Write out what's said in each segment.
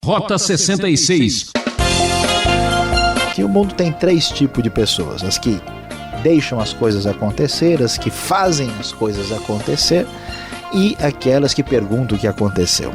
Rota 66. Que o mundo tem três tipos de pessoas: as que deixam as coisas acontecer, as que fazem as coisas acontecer e aquelas que perguntam o que aconteceu.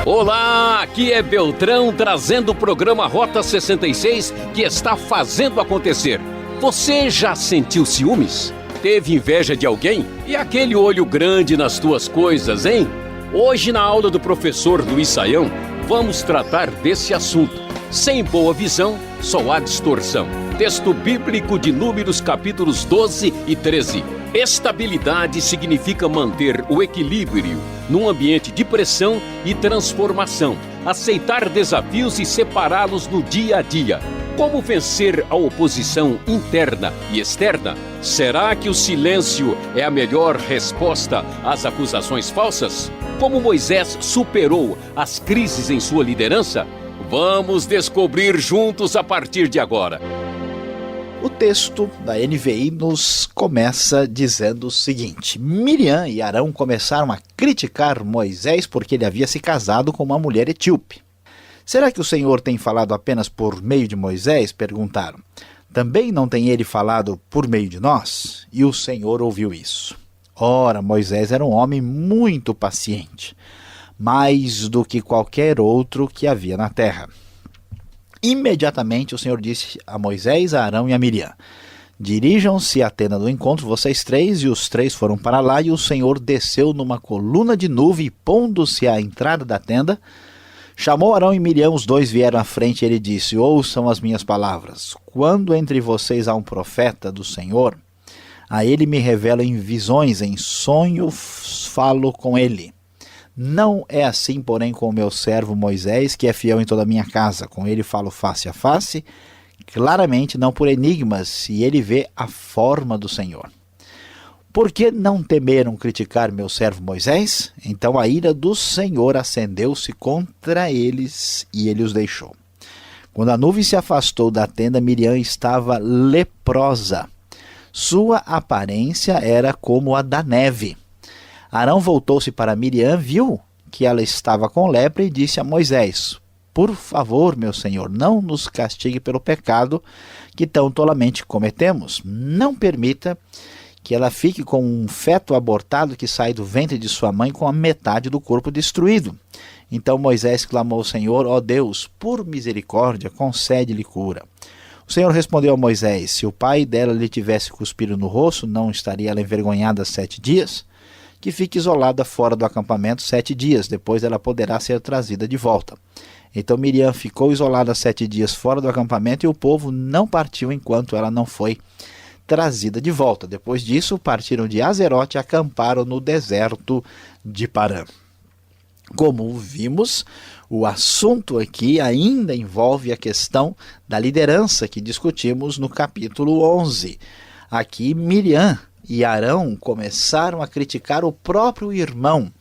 Olá, aqui é Beltrão trazendo o programa Rota 66 que está fazendo acontecer. Você já sentiu ciúmes? Teve inveja de alguém? E aquele olho grande nas tuas coisas, hein? Hoje, na aula do professor Luiz Saião, vamos tratar desse assunto. Sem boa visão, só há distorção. Texto bíblico de Números, capítulos 12 e 13. Estabilidade significa manter o equilíbrio num ambiente de pressão e transformação, aceitar desafios e separá-los no dia a dia. Como vencer a oposição interna e externa? Será que o silêncio é a melhor resposta às acusações falsas? Como Moisés superou as crises em sua liderança? Vamos descobrir juntos a partir de agora. O texto da NVI nos começa dizendo o seguinte: Miriam e Arão começaram a criticar Moisés porque ele havia se casado com uma mulher etíope. Será que o Senhor tem falado apenas por meio de Moisés? Perguntaram. Também não tem ele falado por meio de nós? E o Senhor ouviu isso. Ora, Moisés era um homem muito paciente, mais do que qualquer outro que havia na terra. Imediatamente o Senhor disse a Moisés, a Arão e a Miriam: dirijam-se à tenda do encontro, vocês três. E os três foram para lá, e o Senhor desceu numa coluna de nuvem, e pondo-se à entrada da tenda, chamou Arão e Miriam. Os dois vieram à frente, e ele disse: ouçam as minhas palavras. Quando entre vocês há um profeta do Senhor, a ele me revela em visões, em sonho falo com ele. Não é assim, porém, com o meu servo Moisés, que é fiel em toda a minha casa. Com ele falo face a face, claramente, não por enigmas, e ele vê a forma do Senhor. Por que não temeram criticar meu servo Moisés? Então a ira do Senhor acendeu-se contra eles, e ele os deixou. Quando a nuvem se afastou da tenda, Miriam estava leprosa. Sua aparência era como a da neve. Arão voltou-se para Miriam, viu que ela estava com lepra e disse a Moisés: por favor, meu senhor, não nos castigue pelo pecado que tão tolamente cometemos. Não permita que ela fique com um feto abortado que sai do ventre de sua mãe com a metade do corpo destruído. Então Moisés clamou ao Senhor: ó Deus, por misericórdia, concede-lhe cura. O Senhor respondeu a Moisés: se o pai dela lhe tivesse cuspido no rosto, não estaria ela envergonhada 7 dias? Que fique isolada fora do acampamento 7 dias, depois ela poderá ser trazida de volta. Então Miriam ficou isolada 7 dias fora do acampamento, e o povo não partiu enquanto ela não foi trazida de volta. Depois disso, partiram de Azerote e acamparam no deserto de Parã. Como vimos, o assunto aqui ainda envolve a questão da liderança que discutimos no capítulo 11. Aqui Miriam e Arão começaram a criticar o próprio irmão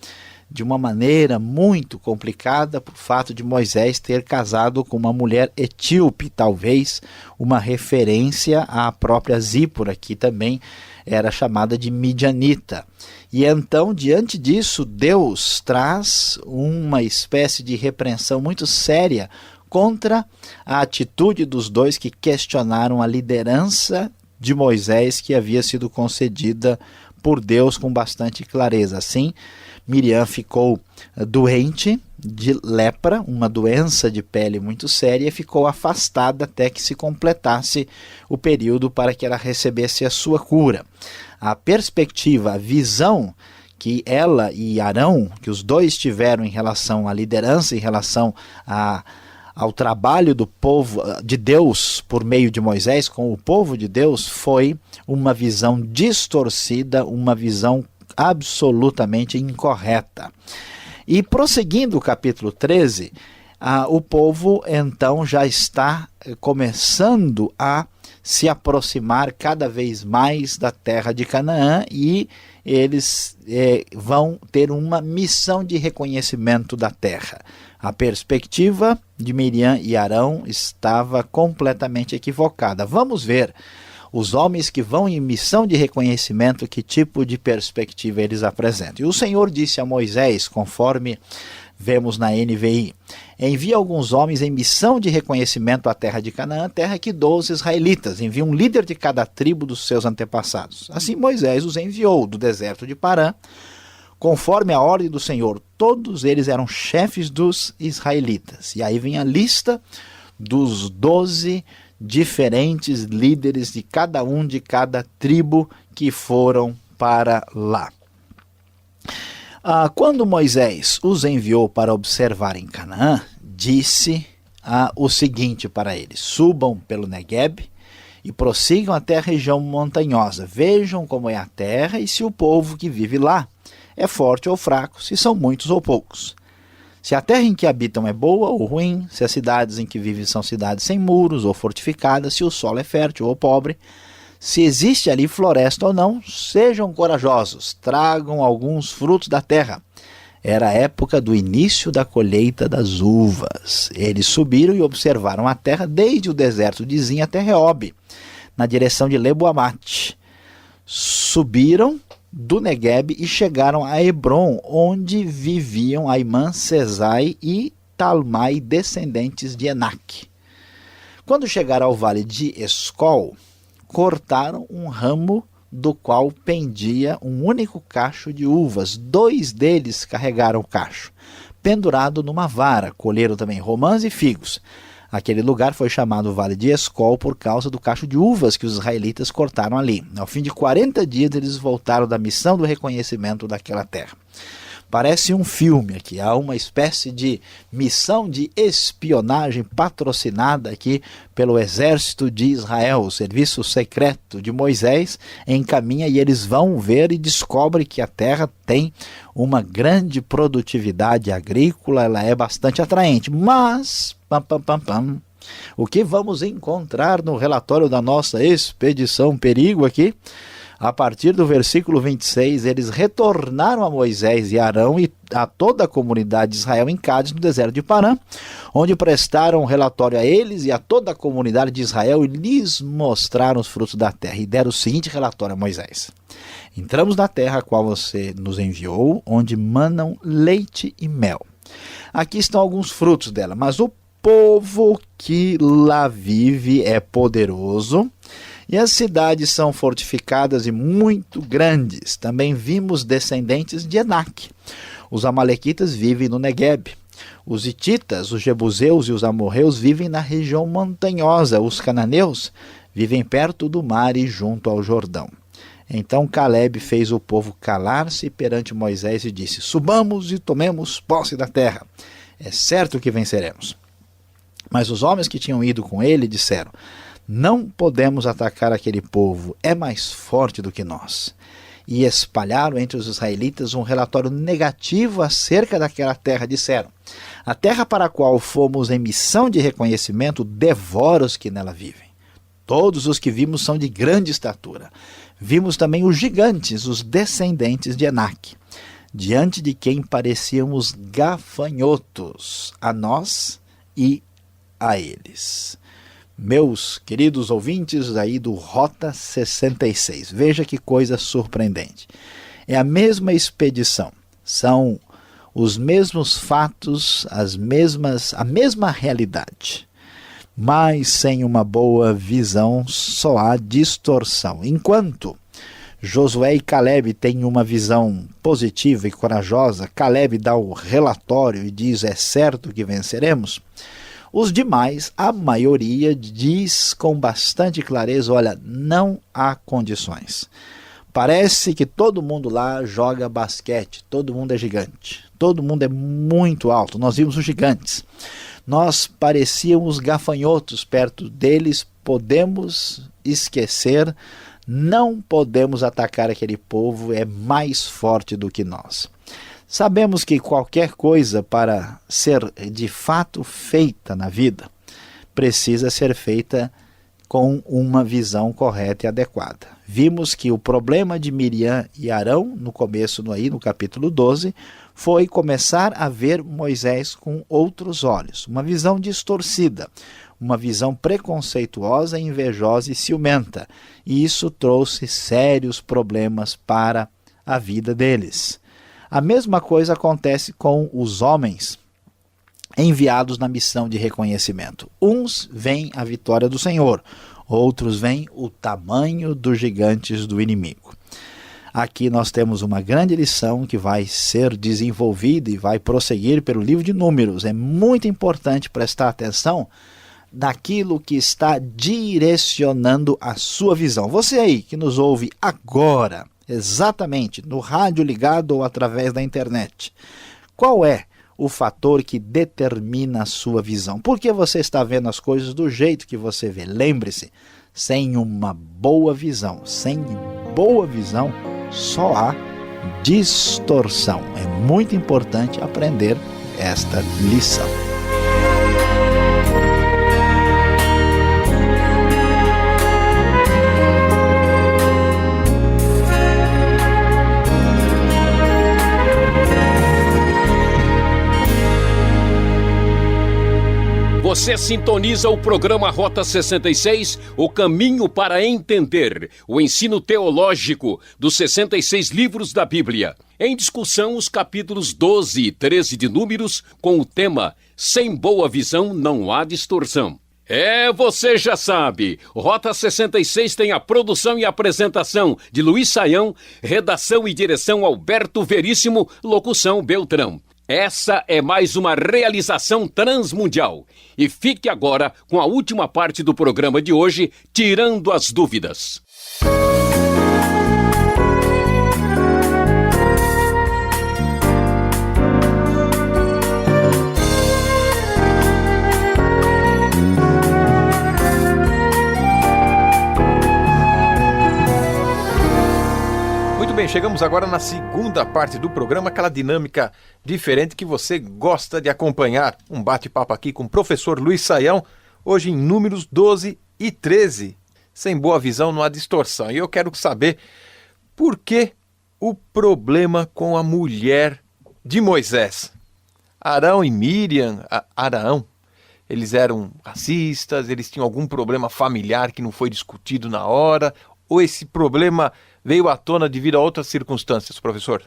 de uma maneira muito complicada por fato de Moisés ter casado com uma mulher etíope, talvez uma referência à própria Zípora, que também era chamada de midianita. E então, diante disso, Deus traz uma espécie de repreensão muito séria contra a atitude dos dois que questionaram a liderança de Moisés, que havia sido concedida por Deus com bastante clareza. Assim, Miriam ficou doente de lepra, uma doença de pele muito séria, e ficou afastada até que se completasse o período para que ela recebesse a sua cura. A perspectiva, a visão que ela e Arão, que os dois tiveram em relação à liderança, em relação ao trabalho do povo de Deus por meio de Moisés com o povo de Deus, foi uma visão distorcida, uma visão absolutamente incorreta. E prosseguindo o capítulo 13, o povo então já está começando a se aproximar cada vez mais da terra de Canaã, e eles vão ter uma missão de reconhecimento da terra. A perspectiva de Miriam e Arão estava completamente equivocada. Vamos ver os homens que vão em missão de reconhecimento, que tipo de perspectiva eles apresentam. E o Senhor disse a Moisés, conforme vemos na NVI: envia alguns homens em missão de reconhecimento à terra de Canaã, terra que dou aos israelitas. Envia um líder de cada tribo dos seus antepassados. Assim Moisés os enviou do deserto de Parã, conforme a ordem do Senhor. Todos eles eram chefes dos israelitas. E aí vem a lista dos 12 diferentes líderes de cada tribo que foram para lá. Quando Moisés os enviou para observar em Canaã, disse o seguinte para eles: subam pelo Negueb e prossigam até a região montanhosa. Vejam como é a terra e se o povo que vive lá é forte ou fraco, se são muitos ou poucos. Se a terra em que habitam é boa ou ruim, se as cidades em que vivem são cidades sem muros ou fortificadas, se o solo é fértil ou pobre, se existe ali floresta ou não. Sejam corajosos, tragam alguns frutos da terra. Era a época do início da colheita das uvas. Eles subiram e observaram a terra desde o deserto de Zin até Reob, na direção de Lebo-Amate. Subiram do Negueb e chegaram a Hebron, onde viviam Aimã, Sesai e Talmai, descendentes de Enaque. Quando chegaram ao vale de Escol, cortaram um ramo do qual pendia um único cacho de uvas. 2 deles carregaram o cacho, pendurado numa vara. Colheram também romãs e figos. Aquele lugar foi chamado Vale de Escol por causa do cacho de uvas que os israelitas cortaram ali. Ao fim de 40 dias, eles voltaram da missão do reconhecimento daquela terra. Parece um filme aqui. Há uma espécie de missão de espionagem patrocinada aqui pelo exército de Israel. O serviço secreto de Moisés encaminha e eles vão ver e descobrem que a terra tem uma grande produtividade agrícola, ela é bastante atraente. Mas, o que vamos encontrar no relatório da nossa expedição perigo aqui? A partir do versículo 26, eles retornaram a Moisés e Arão e a toda a comunidade de Israel em Cádiz, no deserto de Parã, onde prestaram um relatório a eles e a toda a comunidade de Israel e lhes mostraram os frutos da terra. E deram o seguinte relatório a Moisés: entramos na terra a qual você nos enviou, onde manam leite e mel. Aqui estão alguns frutos dela, mas o povo que lá vive é poderoso, e as cidades são fortificadas e muito grandes. Também vimos descendentes de Enaque. Os amalequitas vivem no Negueb. Os hititas, os jebuseus e os amorreus vivem na região montanhosa. Os cananeus vivem perto do mar e junto ao Jordão. Então Caleb fez o povo calar-se perante Moisés e disse: subamos e tomemos posse da terra. É certo que venceremos. Mas os homens que tinham ido com ele disseram: não podemos atacar aquele povo, é mais forte do que nós. E espalharam entre os israelitas um relatório negativo acerca daquela terra. Disseram: a terra para a qual fomos em missão de reconhecimento devora os que nela vivem. Todos os que vimos são de grande estatura. Vimos também os gigantes, os descendentes de Enaque, diante de quem parecíamos gafanhotos, a nós e a eles. Meus queridos ouvintes aí do Rota 66, veja que coisa surpreendente. É a mesma expedição, são os mesmos fatos, a mesma realidade, mas sem uma boa visão só há distorção. Enquanto Josué e Caleb têm uma visão positiva e corajosa, Caleb dá o relatório e diz: é certo que venceremos. Os demais, a maioria, diz com bastante clareza: olha, não há condições. Parece que todo mundo lá joga basquete, todo mundo é gigante, todo mundo é muito alto. Nós vimos os gigantes, nós parecíamos gafanhotos perto deles, podemos esquecer, não podemos atacar aquele povo, é mais forte do que nós. Sabemos que qualquer coisa para ser de fato feita na vida precisa ser feita com uma visão correta e adequada. Vimos que o problema de Miriam e Arão, no começo, no capítulo 12, foi começar a ver Moisés com outros olhos, uma visão distorcida, uma visão preconceituosa, invejosa e ciumenta. E isso trouxe sérios problemas para a vida deles. A mesma coisa acontece com os homens enviados na missão de reconhecimento. Uns veem a vitória do Senhor, outros veem o tamanho dos gigantes do inimigo. Aqui nós temos uma grande lição que vai ser desenvolvida e vai prosseguir pelo livro de Números. É muito importante prestar atenção naquilo que está direcionando a sua visão. Você aí que nos ouve agora, exatamente, no rádio ligado ou através da internet, qual é o fator que determina a sua visão? Por que você está vendo as coisas do jeito que você vê? Lembre-se, sem uma boa visão, só há distorção. É muito importante aprender esta lição. Você sintoniza o programa Rota 66, o caminho para entender o ensino teológico dos 66 livros da Bíblia. Em discussão, os capítulos 12 e 13 de Números, com o tema Sem Boa Visão Não Há Distorção. Você já sabe, Rota 66 tem a produção e apresentação de Luiz Saião, redação e direção Alberto Veríssimo, locução Beltrão. Essa é mais uma realização transmundial. E fique agora com a última parte do programa de hoje, Tirando as Dúvidas. Muito bem, chegamos agora na segunda parte do programa, aquela dinâmica diferente que você gosta de acompanhar. Um bate-papo aqui com o professor Luiz Saião, hoje em Números 12 e 13. Sem boa visão não há distorção. E eu quero saber por que o problema com a mulher de Moisés. Arão e Miriam, Arão, eles eram racistas, eles tinham algum problema familiar que não foi discutido na hora, ou esse problema veio à tona devido a outras circunstâncias, professor?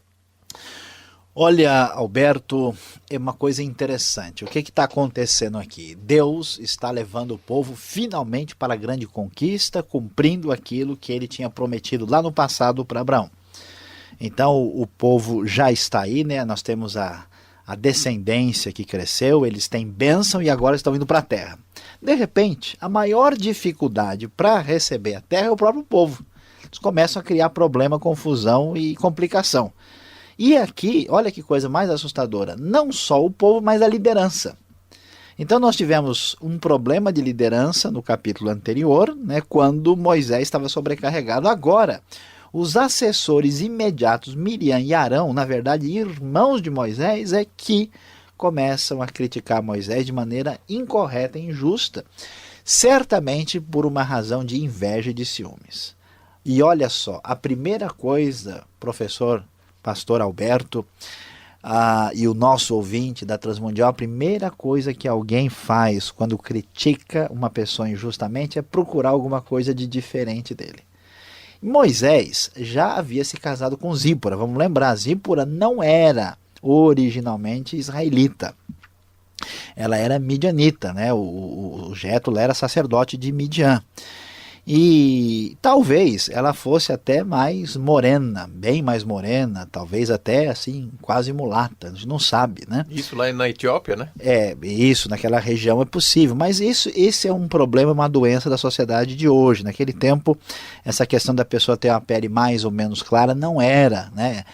Olha, Alberto, é uma coisa interessante. O que está acontecendo aqui? Deus está levando o povo finalmente para a grande conquista, cumprindo aquilo que ele tinha prometido lá no passado para Abraão. Então o povo já está aí, né? Nós temos a descendência que cresceu, eles têm bênção e agora estão indo para a terra. De repente, a maior dificuldade para receber a terra é o próprio povo. Eles começam a criar problema, confusão e complicação. E aqui, olha que coisa mais assustadora, não só o povo, mas a liderança. Então nós tivemos um problema de liderança no capítulo anterior, né, quando Moisés estava sobrecarregado. Agora, os assessores imediatos, Miriam e Arão, na verdade irmãos de Moisés, é que começam a criticar Moisés de maneira incorreta e injusta, certamente por uma razão de inveja e de ciúmes. E olha só, a primeira coisa, pastor Alberto, e o nosso ouvinte da Transmundial, a primeira coisa que alguém faz quando critica uma pessoa injustamente é procurar alguma coisa de diferente dele. Moisés já havia se casado com Zípora. Vamos lembrar, Zípora não era originalmente israelita. Ela era midianita, né? O Jétro era sacerdote de Midian. E talvez ela fosse até mais morena, bem mais morena, talvez até assim, quase mulata, a gente não sabe, né? Isso lá na Etiópia, né? Isso, naquela região é possível, mas esse é um problema, uma doença da sociedade de hoje. Naquele tempo, essa questão da pessoa ter uma pele mais ou menos clara não era, né?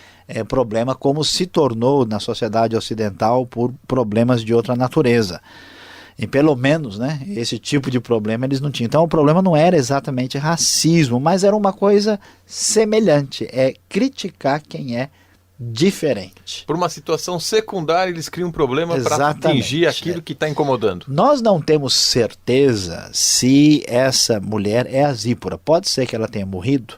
Problema como se tornou na sociedade ocidental por problemas de outra natureza. E pelo menos, né, esse tipo de problema eles não tinham. Então o problema não era exatamente racismo, mas era uma coisa semelhante, é criticar quem é diferente. Por uma situação secundária, eles criam um problema para Exatamente. atingir aquilo que está incomodando. Nós não temos certeza se essa mulher é a Zípora. Pode ser que ela tenha morrido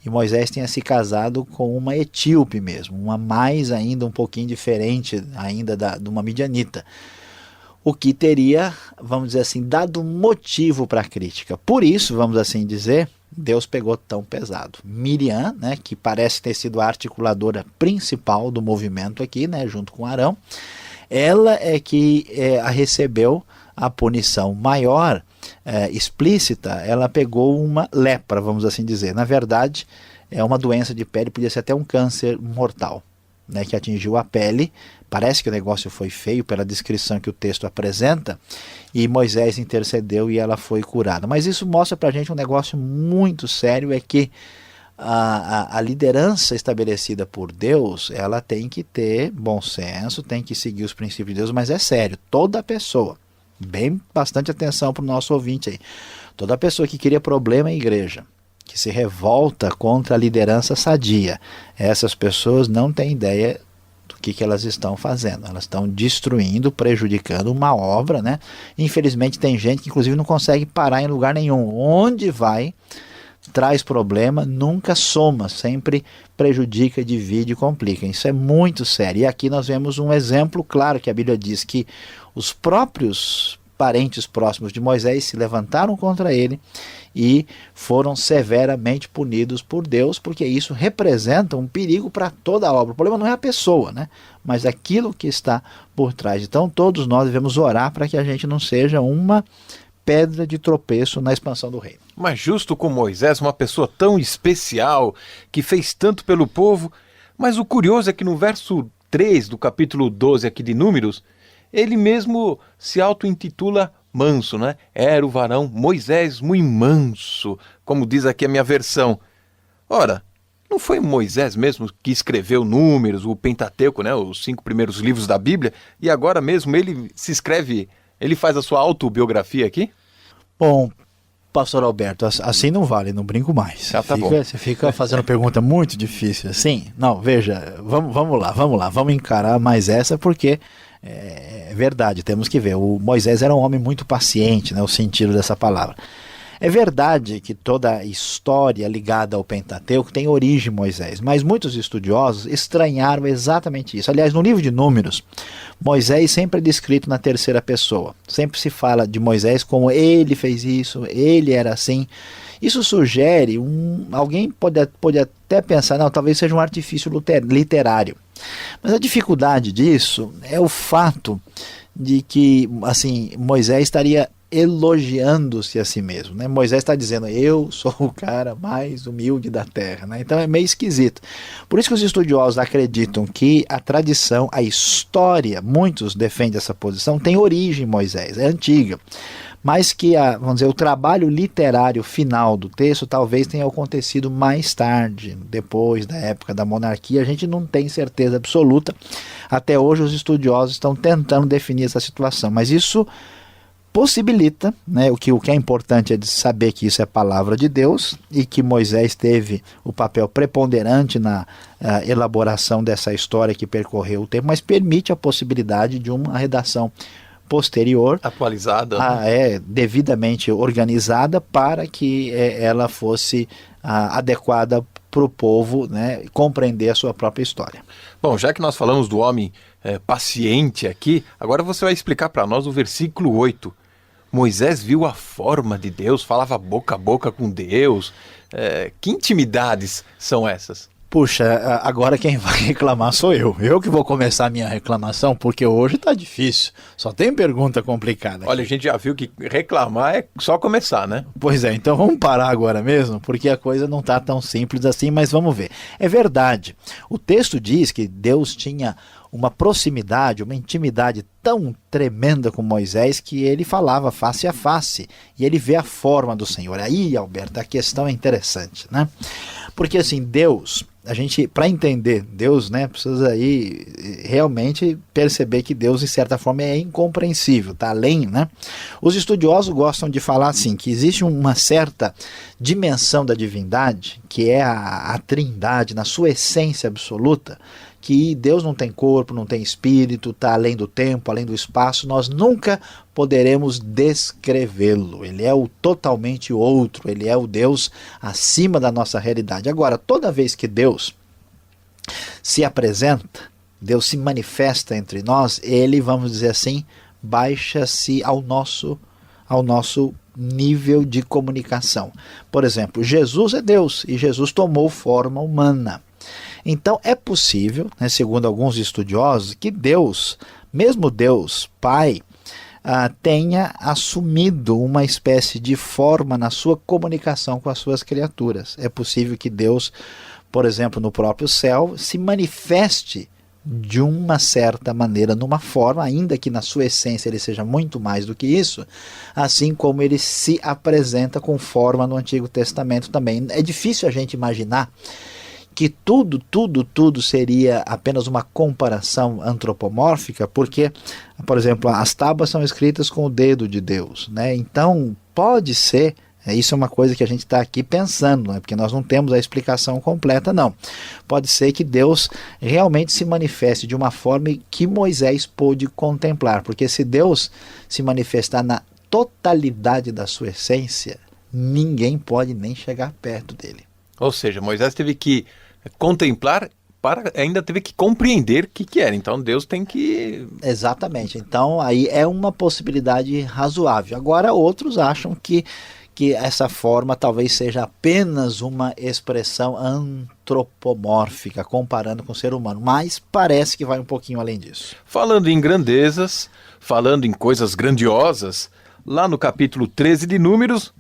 e Moisés tenha se casado com uma etíope mesmo, uma mais ainda um pouquinho diferente ainda de uma midianita. O que teria, vamos dizer assim, dado motivo para a crítica. Por isso, vamos assim dizer, Deus pegou tão pesado. Miriam, né, que parece ter sido a articuladora principal do movimento aqui, né, junto com Arão, ela é que recebeu a punição maior, explícita. Ela pegou uma lepra, vamos assim dizer. Na verdade, é uma doença de pele, podia ser até um câncer mortal, né, que atingiu a pele. Parece que o negócio foi feio pela descrição que o texto apresenta, e Moisés intercedeu e ela foi curada. Mas isso mostra para a gente um negócio muito sério, é que a liderança estabelecida por Deus, ela tem que ter bom senso, tem que seguir os princípios de Deus, mas é sério, toda pessoa, bastante atenção para o nosso ouvinte aí, toda pessoa que cria problema em igreja, que se revolta contra a liderança sadia, essas pessoas não têm ideia do que elas estão fazendo. Elas estão destruindo, prejudicando uma obra, né? Infelizmente tem gente que inclusive não consegue parar em lugar nenhum. Onde vai, traz problema, nunca soma, sempre prejudica, divide e complica. Isso é muito sério. E aqui nós vemos um exemplo claro que a Bíblia diz que os próprios parentes próximos de Moisés se levantaram contra ele e foram severamente punidos por Deus, porque isso representa um perigo para toda a obra. O problema não é a pessoa, né? Mas aquilo que está por trás. Então todos nós devemos orar para que a gente não seja uma pedra de tropeço na expansão do reino. Mas justo com Moisés, uma pessoa tão especial, que fez tanto pelo povo, mas o curioso é que no verso 3 do capítulo 12 aqui de Números, ele mesmo se auto-intitula manso, né? Era o varão Moisés muito manso, como diz aqui a minha versão. Ora, não foi Moisés mesmo que escreveu Números, o Pentateuco, né? Os 5 primeiros livros da Bíblia, e agora mesmo ele ele faz a sua autobiografia aqui? Bom, pastor Alberto, assim não vale, não brinco mais. Tá bom. Você fica fazendo pergunta muito difícil assim. Não, veja, vamos lá, vamos encarar mais essa, porque é verdade, temos que ver. O Moisés era um homem muito paciente, né, o sentido dessa palavra. É verdade que toda a história ligada ao Pentateuco tem origem em Moisés, mas muitos estudiosos estranharam exatamente isso. Aliás, no livro de Números, Moisés sempre é descrito na terceira pessoa. Sempre se fala de Moisés como ele fez isso, ele era assim. Isso sugere, alguém pode até pensar, não, talvez seja um artifício literário. Mas a dificuldade disso é o fato de que, assim, Moisés estaria elogiando-se a si mesmo, né? Moisés está dizendo, eu sou o cara mais humilde da terra, né? Então é meio esquisito. Por isso que os estudiosos acreditam que a tradição, a história, muitos defendem essa posição, tem origem em Moisés, é antiga, mas que vamos dizer, o trabalho literário final do texto talvez tenha acontecido mais tarde, depois da época da monarquia. A gente não tem certeza absoluta. Até hoje os estudiosos estão tentando definir essa situação, mas isso possibilita, né, o que é importante é de saber que isso é palavra de Deus e que Moisés teve o papel preponderante na elaboração dessa história que percorreu o tempo, mas permite a possibilidade de uma redação posterior, atualizada, devidamente organizada para que ela fosse adequada para o povo, né, compreender a sua própria história. Bom, já que nós falamos do homem paciente aqui, agora você vai explicar para nós o versículo 8. Moisés viu a forma de Deus, falava boca a boca com Deus. Que intimidades são essas? Puxa, agora quem vai reclamar sou eu. Eu que vou começar a minha reclamação, porque hoje tá difícil. Só tem pergunta complicada aqui. Olha, a gente já viu que reclamar é só começar, né? Pois é, então vamos parar agora mesmo, porque a coisa não tá tão simples assim, mas vamos ver. É verdade, o texto diz que Deus tinha uma proximidade, uma intimidade tão tremenda com Moisés que ele falava face a face e ele vê a forma do Senhor. Aí, Alberto, a questão é interessante, né? Porque assim, Deus, a gente, para entender Deus, né, precisa aí realmente perceber que Deus, de certa forma, é incompreensível, tá além, né? Os estudiosos gostam de falar assim, que existe uma certa dimensão da divindade, que é a trindade, na sua essência absoluta, que Deus não tem corpo, não tem espírito, está além do tempo, além do espaço, nós nunca poderemos descrevê-lo. Ele é o totalmente outro, ele é o Deus acima da nossa realidade. Agora, toda vez que Deus se apresenta, Deus se manifesta entre nós, ele, vamos dizer assim, baixa-se ao nosso nível de comunicação. Por exemplo, Jesus é Deus e Jesus tomou forma humana. Então é possível, né, segundo alguns estudiosos, que Deus, mesmo Deus Pai, tenha assumido uma espécie de forma na sua comunicação com as suas criaturas. É possível que Deus, por exemplo, no próprio céu, se manifeste de uma certa maneira, numa forma, ainda que na sua essência ele seja muito mais do que isso, assim como ele se apresenta com forma no Antigo Testamento também. É difícil a gente imaginar que tudo seria apenas uma comparação antropomórfica, porque, por exemplo, as tábuas são escritas com o dedo de Deus, né? Então, pode ser, isso é uma coisa que a gente está aqui pensando, né? Porque nós não temos a explicação completa, não. Pode ser que Deus realmente se manifeste de uma forma que Moisés pôde contemplar, porque se Deus se manifestar na totalidade da sua essência, ninguém pode nem chegar perto dele. Ou seja, Moisés teve que contemplar, ainda teve que compreender o que era. Então Deus tem que... Exatamente. Então aí é uma possibilidade razoável. Agora outros acham que essa forma talvez seja apenas uma expressão antropomórfica, comparando com o ser humano. Mas parece que vai um pouquinho além disso. Falando em grandezas, falando em coisas grandiosas, lá no capítulo 13 de Números,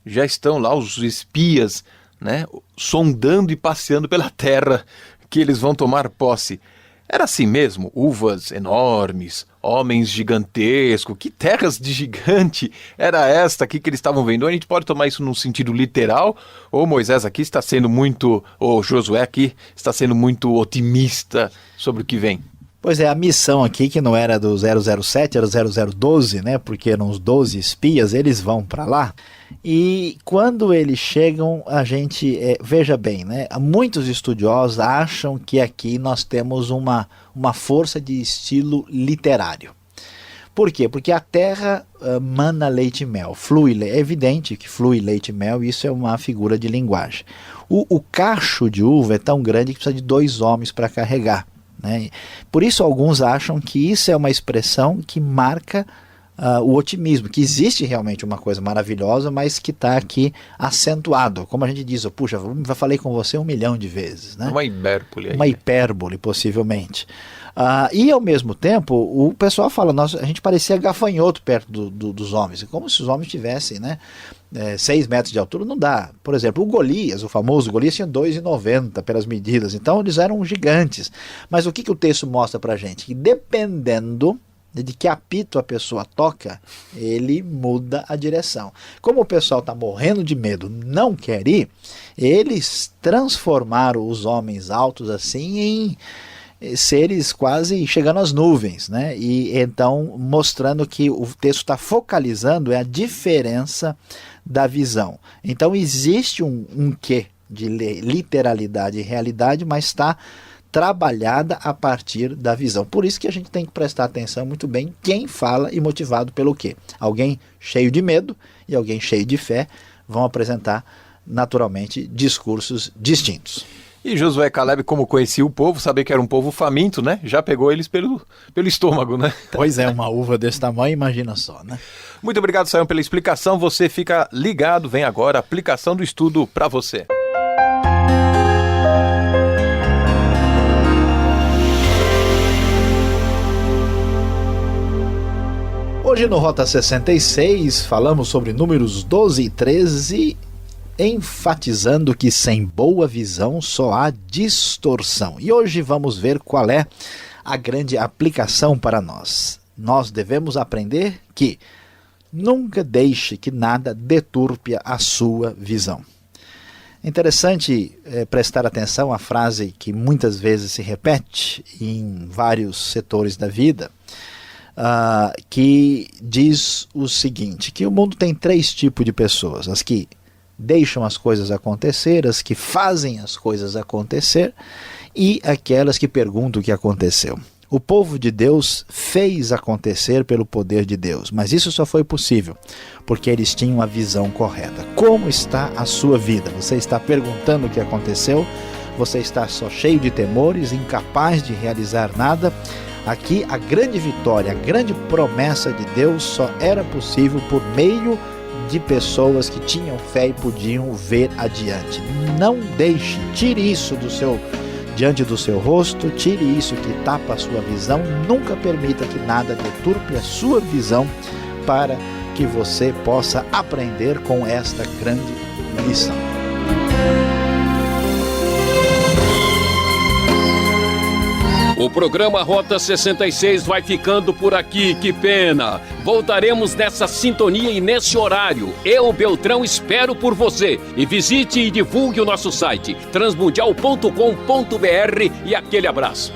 já estão lá os espias, né, sondando e passeando pela terra que eles vão tomar posse. Era assim mesmo, uvas enormes, homens gigantescos, que terras de gigante era esta aqui que eles estavam vendo? A gente pode tomar isso num sentido literal, ou Moisés aqui está sendo muito, ou Josué aqui está sendo muito otimista sobre o que vem? Pois é, a missão aqui, que não era do 007, era 0012, né? Porque eram os 12 espias, eles vão para lá. E quando eles chegam, a gente, veja bem, né? Muitos estudiosos acham que aqui nós temos uma força de estilo literário. Por quê? Porque a terra mana leite e mel, é evidente que flui leite e mel, isso é uma figura de linguagem. O cacho de uva é tão grande que precisa de 2 homens para carregar. Né? Por isso alguns acham que isso é uma expressão que marca o otimismo, que existe realmente uma coisa maravilhosa, mas que está aqui acentuado. Como a gente diz, puxa, já falei com você 1 milhão de vezes. Né? Uma hipérbole aí. Uma hipérbole, possivelmente. E ao mesmo tempo, o pessoal fala, a gente parecia gafanhoto perto dos homens, como se os homens tivessem, né, 6 metros de altura, não dá. Por exemplo, o Golias, o famoso Golias, tinha 2,90 pelas medidas, então eles eram gigantes. Mas o que o texto mostra pra gente? Que dependendo de que apito a pessoa toca, ele muda a direção. Como o pessoal está morrendo de medo, não quer ir, eles transformaram os homens altos assim em seres quase chegando às nuvens, né? E então mostrando que o texto está focalizando a diferença da visão. Então existe um quê de literalidade e realidade, mas está trabalhada a partir da visão. Por isso que a gente tem que prestar atenção muito bem quem fala e motivado pelo quê. Alguém cheio de medo e alguém cheio de fé vão apresentar naturalmente discursos distintos. E Josué e Caleb, como conhecia o povo, sabia que era um povo faminto, né? Já pegou eles pelo estômago, né? Pois é, uma uva desse tamanho, imagina só, né? Muito obrigado, Sayão, pela explicação. Você fica ligado, vem agora a aplicação do estudo para você. Hoje no Rota 66 falamos sobre números 12 e 13, enfatizando que sem boa visão só há distorção. E hoje vamos ver qual é a grande aplicação para nós. Nós devemos aprender que nunca deixe que nada deturpe a sua visão. Interessante prestar atenção à frase que muitas vezes se repete em vários setores da vida, que diz o seguinte, que o mundo tem 3 tipos de pessoas: as que deixam as coisas acontecer, as que fazem as coisas acontecer e aquelas que perguntam o que aconteceu. O povo de Deus fez acontecer pelo poder de Deus, mas isso só foi possível porque eles tinham a visão correta. Como está a sua vida? Você está perguntando o que aconteceu? Você está só cheio de temores, incapaz de realizar nada? Aqui a grande vitória, a grande promessa de Deus só era possível por meio de pessoas que tinham fé e podiam ver adiante. Não deixe, tire isso diante do seu rosto, tire isso que tapa a sua visão, nunca permita que nada deturpe a sua visão para que você possa aprender com esta grande lição. O programa Rota 66 vai ficando por aqui, que pena. Voltaremos nessa sintonia e nesse horário. Eu, Beltrão, espero por você. E visite e divulgue o nosso site transmundial.com.br e aquele abraço.